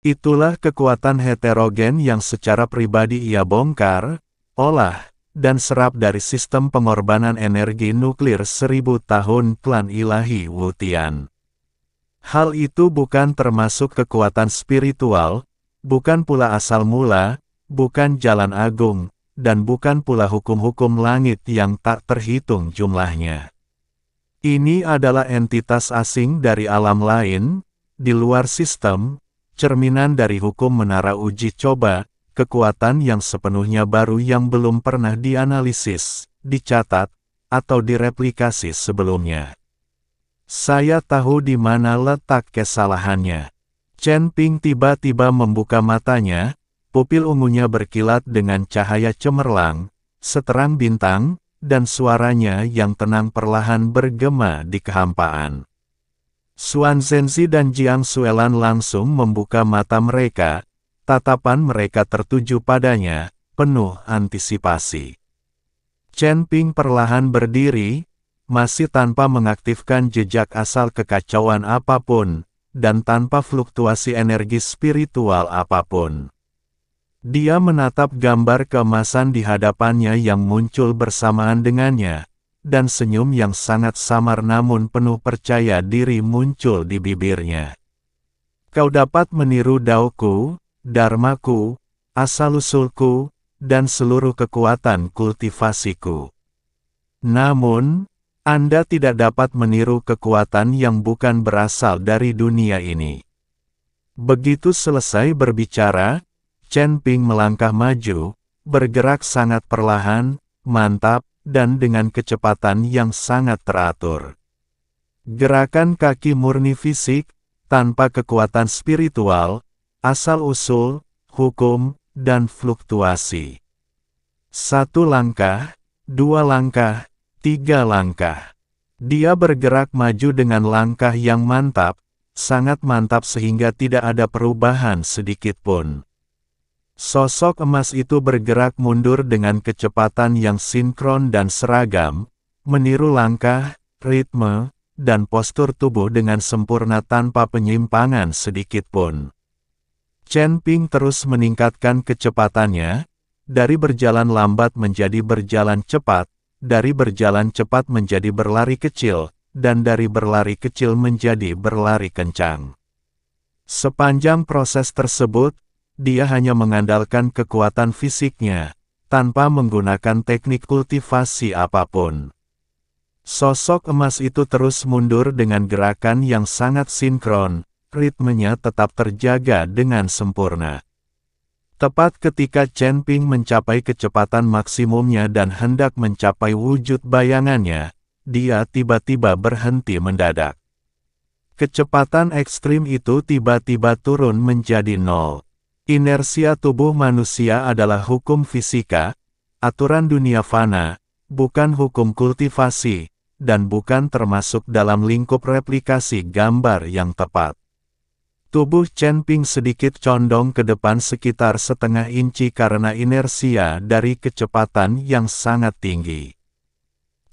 Itulah kekuatan heterogen yang secara pribadi ia bongkar, olah, dan serap dari sistem pengorbanan energi nuklir 1000 tahun klan ilahi Wutian. Hal itu bukan termasuk kekuatan spiritual, bukan pula asal mula, bukan jalan agung, dan bukan pula hukum-hukum langit yang tak terhitung jumlahnya. Ini adalah entitas asing dari alam lain, di luar sistem, cerminan dari hukum menara uji coba, kekuatan yang sepenuhnya baru yang belum pernah dianalisis, dicatat, atau direplikasi sebelumnya. Saya tahu di mana letak kesalahannya. Chen Ping tiba-tiba membuka matanya, pupil ungunya berkilat dengan cahaya cemerlang, seterang bintang, dan suaranya yang tenang perlahan bergema di kehampaan. Xuan Zhenzi dan Jiang Xuelan langsung membuka mata mereka, tatapan mereka tertuju padanya, penuh antisipasi. Chen Ping perlahan berdiri, masih tanpa mengaktifkan jejak asal kekacauan apapun, dan tanpa fluktuasi energi spiritual apapun. Dia menatap gambar keemasan di hadapannya yang muncul bersamaan dengannya, dan senyum yang sangat samar namun penuh percaya diri muncul di bibirnya. Kau dapat meniru daoku, dharmaku, asal-usulku, dan seluruh kekuatan kultivasiku. Namun, Anda tidak dapat meniru kekuatan yang bukan berasal dari dunia ini. Begitu selesai berbicara, Chen Ping melangkah maju, bergerak sangat perlahan, mantap, dan dengan kecepatan yang sangat teratur. Gerakan kaki murni fisik, tanpa kekuatan spiritual, asal-usul, hukum, dan fluktuasi. 1 langkah, 2 langkah, 3 langkah. Dia bergerak maju dengan langkah yang mantap, sangat mantap sehingga tidak ada perubahan sedikit pun. Sosok emas itu bergerak mundur dengan kecepatan yang sinkron dan seragam, meniru langkah, ritme, dan postur tubuh dengan sempurna tanpa penyimpangan sedikit pun. Chen Ping terus meningkatkan kecepatannya, dari berjalan lambat menjadi berjalan cepat, dari berjalan cepat menjadi berlari kecil, dan dari berlari kecil menjadi berlari kencang. Sepanjang proses tersebut, dia hanya mengandalkan kekuatan fisiknya, tanpa menggunakan teknik kultivasi apapun. Sosok emas itu terus mundur dengan gerakan yang sangat sinkron, ritmenya tetap terjaga dengan sempurna. Tepat ketika Chen Ping mencapai kecepatan maksimumnya dan hendak mencapai wujud bayangannya, dia tiba-tiba berhenti mendadak. Kecepatan ekstrim itu tiba-tiba turun menjadi 0. Inersia tubuh manusia adalah hukum fisika, aturan dunia fana, bukan hukum kultivasi, dan bukan termasuk dalam lingkup replikasi gambar yang tepat. Tubuh Chen Ping sedikit condong ke depan sekitar setengah inci karena inersia dari kecepatan yang sangat tinggi.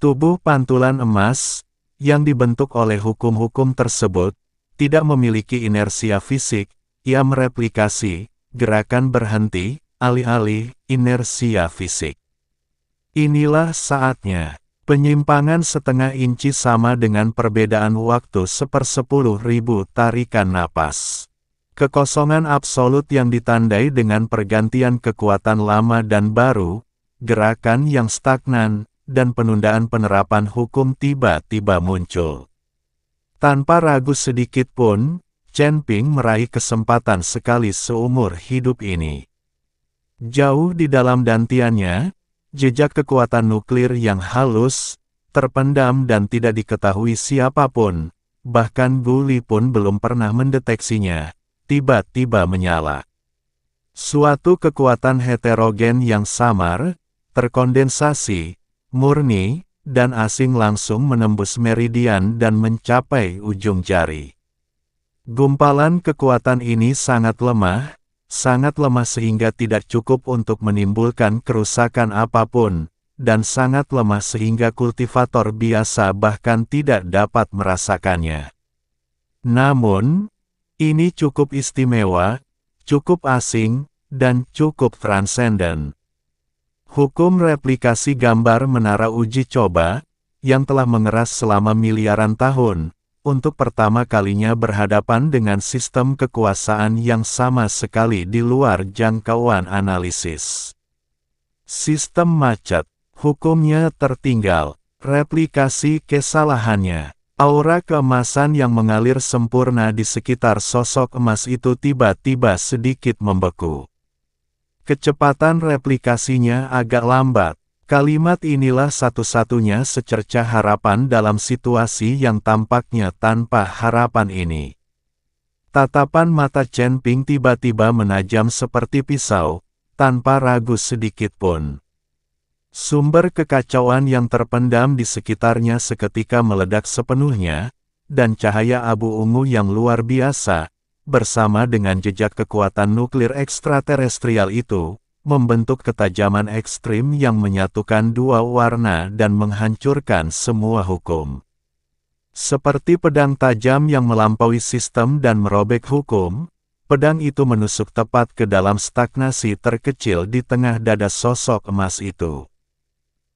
Tubuh pantulan emas, yang dibentuk oleh hukum-hukum tersebut, tidak memiliki inersia fisik, ia mereplikasi gerakan berhenti, alih-alih inersia fisik. Inilah saatnya. Penyimpangan setengah inci sama dengan perbedaan waktu 1/10.000 tarikan napas. Kekosongan absolut yang ditandai dengan pergantian kekuatan lama dan baru, gerakan yang stagnan, dan penundaan penerapan hukum tiba-tiba muncul. Tanpa ragu sedikit pun, Chen Ping meraih kesempatan sekali seumur hidup ini. Jauh di dalam dantiannya, jejak kekuatan nuklir yang halus, terpendam dan tidak diketahui siapapun, bahkan Guli pun belum pernah mendeteksinya, tiba-tiba menyala. Suatu kekuatan heterogen yang samar, terkondensasi, murni, dan asing langsung menembus meridian dan mencapai ujung jari. Gumpalan kekuatan ini sangat lemah sehingga tidak cukup untuk menimbulkan kerusakan apapun, dan sangat lemah sehingga kultivator biasa bahkan tidak dapat merasakannya. Namun, ini cukup istimewa, cukup asing, dan cukup transenden. Hukum replikasi gambar menara uji coba, yang telah mengeras selama miliaran tahun, untuk pertama kalinya berhadapan dengan sistem kekuasaan yang sama sekali di luar jangkauan analisis. Sistem macet, hukumnya tertinggal, replikasi kesalahannya. Aura keemasan yang mengalir sempurna di sekitar sosok emas itu tiba-tiba sedikit membeku. Kecepatan replikasinya agak lambat. Kalimat inilah satu-satunya secercah harapan dalam situasi yang tampaknya tanpa harapan ini. Tatapan mata Chen Ping tiba-tiba menajam seperti pisau, tanpa ragu sedikit pun. Sumber kekacauan yang terpendam di sekitarnya seketika meledak sepenuhnya, dan cahaya abu ungu yang luar biasa, bersama dengan jejak kekuatan nuklir ekstraterestrial itu, membentuk ketajaman ekstrim yang menyatukan dua warna dan menghancurkan semua hukum. Seperti pedang tajam yang melampaui sistem dan merobek hukum, pedang itu menusuk tepat ke dalam stagnasi terkecil di tengah dada sosok emas itu.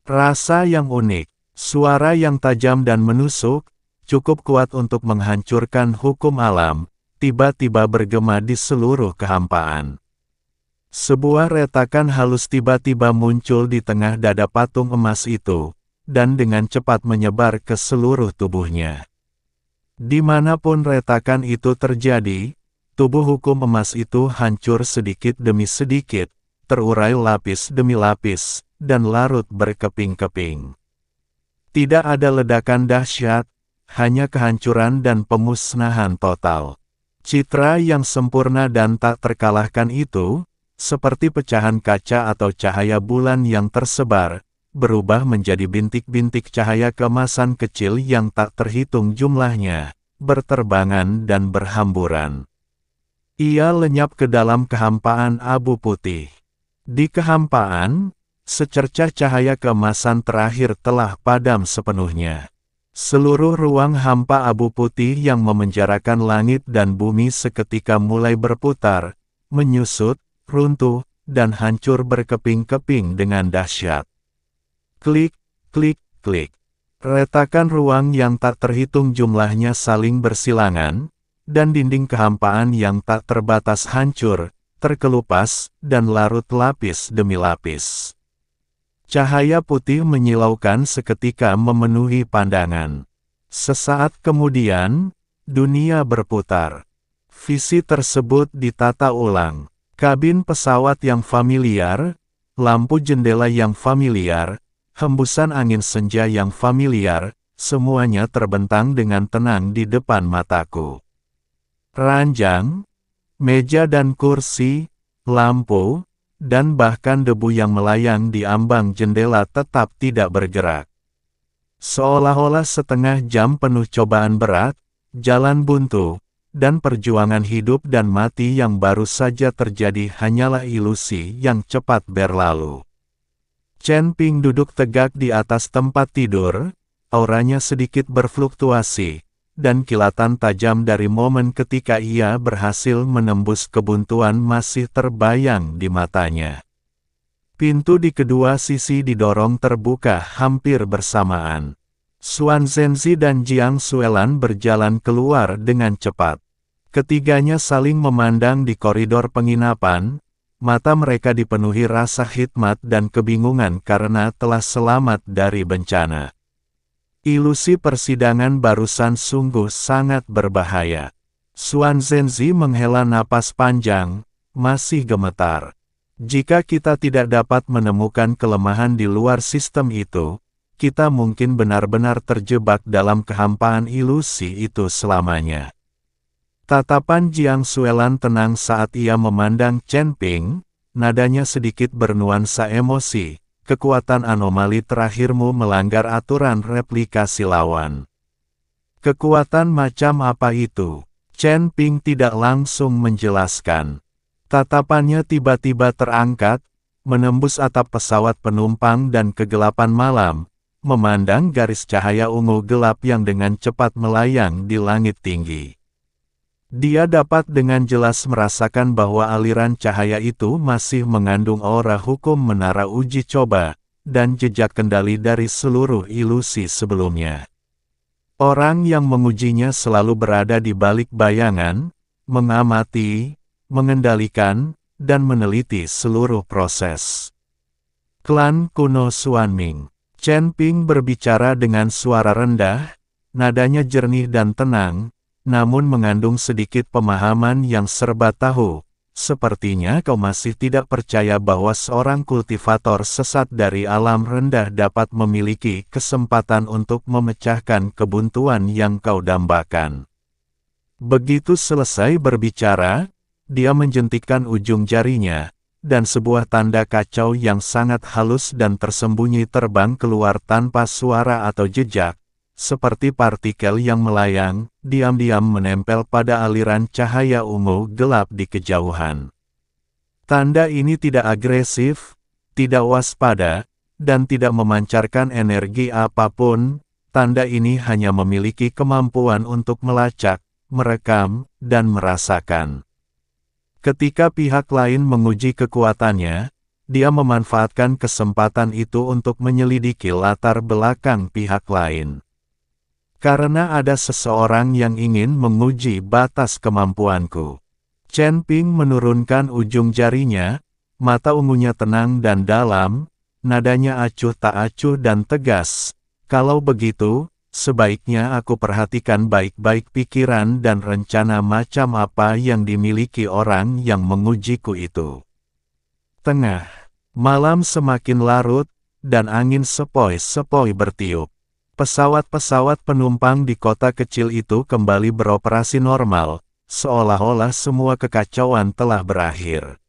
Rasa yang unik, suara yang tajam dan menusuk, cukup kuat untuk menghancurkan hukum alam, tiba-tiba bergema di seluruh kehampaan. Sebuah retakan halus tiba-tiba muncul di tengah dada patung emas itu, dan dengan cepat menyebar ke seluruh tubuhnya. Dimanapun retakan itu terjadi, tubuh hukum emas itu hancur sedikit demi sedikit, terurai lapis demi lapis, dan larut berkeping-keping. Tidak ada ledakan dahsyat, hanya kehancuran dan pemusnahan total. Citra yang sempurna dan tak terkalahkan itu, seperti pecahan kaca atau cahaya bulan yang tersebar, berubah menjadi bintik-bintik cahaya keemasan kecil yang tak terhitung jumlahnya, berterbangan dan berhamburan. Ia lenyap ke dalam kehampaan abu putih. Di kehampaan, secercah cahaya keemasan terakhir telah padam sepenuhnya. Seluruh ruang hampa abu putih yang memenjarakan langit dan bumi seketika mulai berputar, menyusut, runtuh, dan hancur berkeping-keping dengan dahsyat. Klik, klik, klik. Retakan ruang yang tak terhitung jumlahnya saling bersilangan, dan dinding kehampaan yang tak terbatas hancur, terkelupas, dan larut lapis demi lapis. Cahaya putih menyilaukan seketika memenuhi pandangan. Sesaat kemudian, dunia berputar. Visi tersebut ditata ulang. Kabin pesawat yang familiar, lampu jendela yang familiar, hembusan angin senja yang familiar, semuanya terbentang dengan tenang di depan mataku. Ranjang, meja dan kursi, lampu, dan bahkan debu yang melayang di ambang jendela tetap tidak bergerak. Seolah-olah setengah jam penuh cobaan berat, jalan buntu, dan perjuangan hidup dan mati yang baru saja terjadi hanyalah ilusi yang cepat berlalu. Chen Ping duduk tegak di atas tempat tidur, auranya sedikit berfluktuasi, dan kilatan tajam dari momen ketika ia berhasil menembus kebuntuan masih terbayang di matanya. Pintu di kedua sisi didorong terbuka hampir bersamaan. Xuan Zhenzi dan Jiang Xuelan berjalan keluar dengan cepat. Ketiganya saling memandang di koridor penginapan, mata mereka dipenuhi rasa hikmat dan kebingungan karena telah selamat dari bencana. Ilusi persidangan barusan sungguh sangat berbahaya. Xuan Zhenzi menghela napas panjang, masih gemetar. Jika kita tidak dapat menemukan kelemahan di luar sistem itu, kita mungkin benar-benar terjebak dalam kehampaan ilusi itu selamanya. Tatapan Jiang Xuelan tenang saat ia memandang Chen Ping, nadanya sedikit bernuansa emosi. Kekuatan anomali terakhirmu melanggar aturan replikasi lawan. Kekuatan macam apa itu? Chen Ping tidak langsung menjelaskan. Tatapannya tiba-tiba terangkat, menembus atap pesawat penumpang dan kegelapan malam, memandang garis cahaya ungu gelap yang dengan cepat melayang di langit tinggi. Dia dapat dengan jelas merasakan bahwa aliran cahaya itu masih mengandung aura hukum menara uji coba, dan jejak kendali dari seluruh ilusi sebelumnya. Orang yang mengujinya selalu berada di balik bayangan, mengamati, mengendalikan, dan meneliti seluruh proses. Klan kuno Xuanming. Chen Ping berbicara dengan suara rendah, nadanya jernih dan tenang, namun mengandung sedikit pemahaman yang serba tahu. Sepertinya kau masih tidak percaya bahwa seorang kultivator sesat dari alam rendah dapat memiliki kesempatan untuk memecahkan kebuntuan yang kau dambakan. Begitu selesai berbicara, dia menjentikkan ujung jarinya, dan sebuah tanda kacau yang sangat halus dan tersembunyi terbang keluar tanpa suara atau jejak, seperti partikel yang melayang, diam-diam menempel pada aliran cahaya ungu gelap di kejauhan. Tanda ini tidak agresif, tidak waspada, dan tidak memancarkan energi apapun. Tanda ini hanya memiliki kemampuan untuk melacak, merekam, dan merasakan. Ketika pihak lain menguji kekuatannya, dia memanfaatkan kesempatan itu untuk menyelidiki latar belakang pihak lain. Karena ada seseorang yang ingin menguji batas kemampuanku. Chen Ping menurunkan ujung jarinya, mata ungunya tenang dan dalam, nadanya acuh tak acuh dan tegas. Kalau begitu, sebaiknya aku perhatikan baik-baik pikiran dan rencana macam apa yang dimiliki orang yang mengujiku itu. Tengah malam semakin larut, dan angin sepoi-sepoi bertiup. Pesawat-pesawat penumpang di kota kecil itu kembali beroperasi normal, seolah-olah semua kekacauan telah berakhir.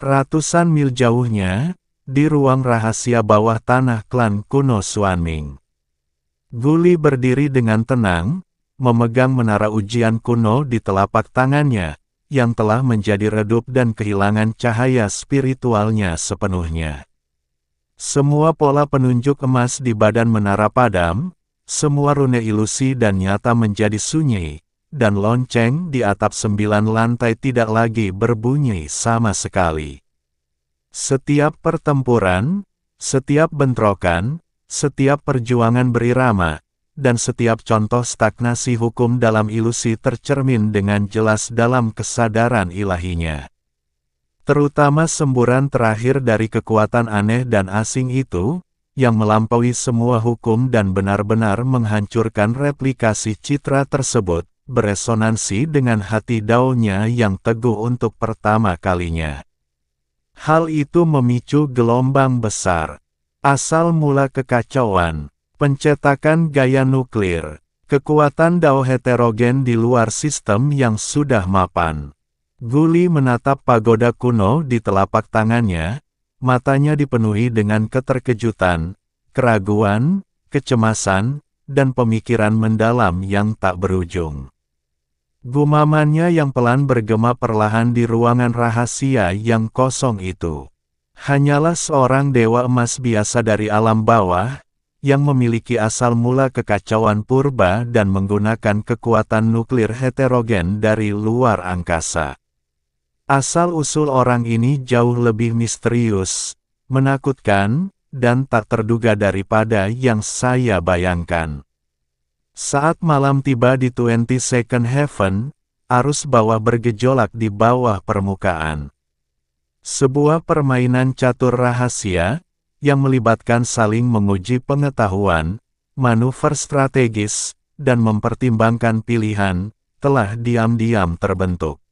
Ratusan mil jauhnya, di ruang rahasia bawah tanah klan kuno Xuanming, Guli berdiri dengan tenang, memegang menara ujian kuno di telapak tangannya, yang telah menjadi redup dan kehilangan cahaya spiritualnya sepenuhnya. Semua pola penunjuk emas di badan menara padam, semua rune ilusi dan nyata menjadi sunyi, dan lonceng di atap 9 lantai tidak lagi berbunyi sama sekali. Setiap pertempuran, setiap bentrokan, setiap perjuangan berirama, dan setiap contoh stagnasi hukum dalam ilusi tercermin dengan jelas dalam kesadaran ilahinya. Terutama semburan terakhir dari kekuatan aneh dan asing itu, yang melampaui semua hukum dan benar-benar menghancurkan replikasi citra tersebut, beresonansi dengan hati Dao-nya yang teguh untuk pertama kalinya. Hal itu memicu gelombang besar. Asal mula kekacauan, pencetakan gaya nuklir, kekuatan Dao heterogen di luar sistem yang sudah mapan. Guli menatap pagoda kuno di telapak tangannya, matanya dipenuhi dengan keterkejutan, keraguan, kecemasan, dan pemikiran mendalam yang tak berujung. Gumamannya yang pelan bergema perlahan di ruangan rahasia yang kosong itu. Hanyalah seorang dewa emas biasa dari alam bawah, yang memiliki asal mula kekacauan purba dan menggunakan kekuatan nuklir heterogen dari luar angkasa. Asal-usul orang ini jauh lebih misterius, menakutkan, dan tak terduga daripada yang saya bayangkan. Saat malam tiba di 22nd Heaven, arus bawah bergejolak di bawah permukaan. Sebuah permainan catur rahasia, yang melibatkan saling menguji pengetahuan, manuver strategis, dan mempertimbangkan pilihan, telah diam-diam terbentuk.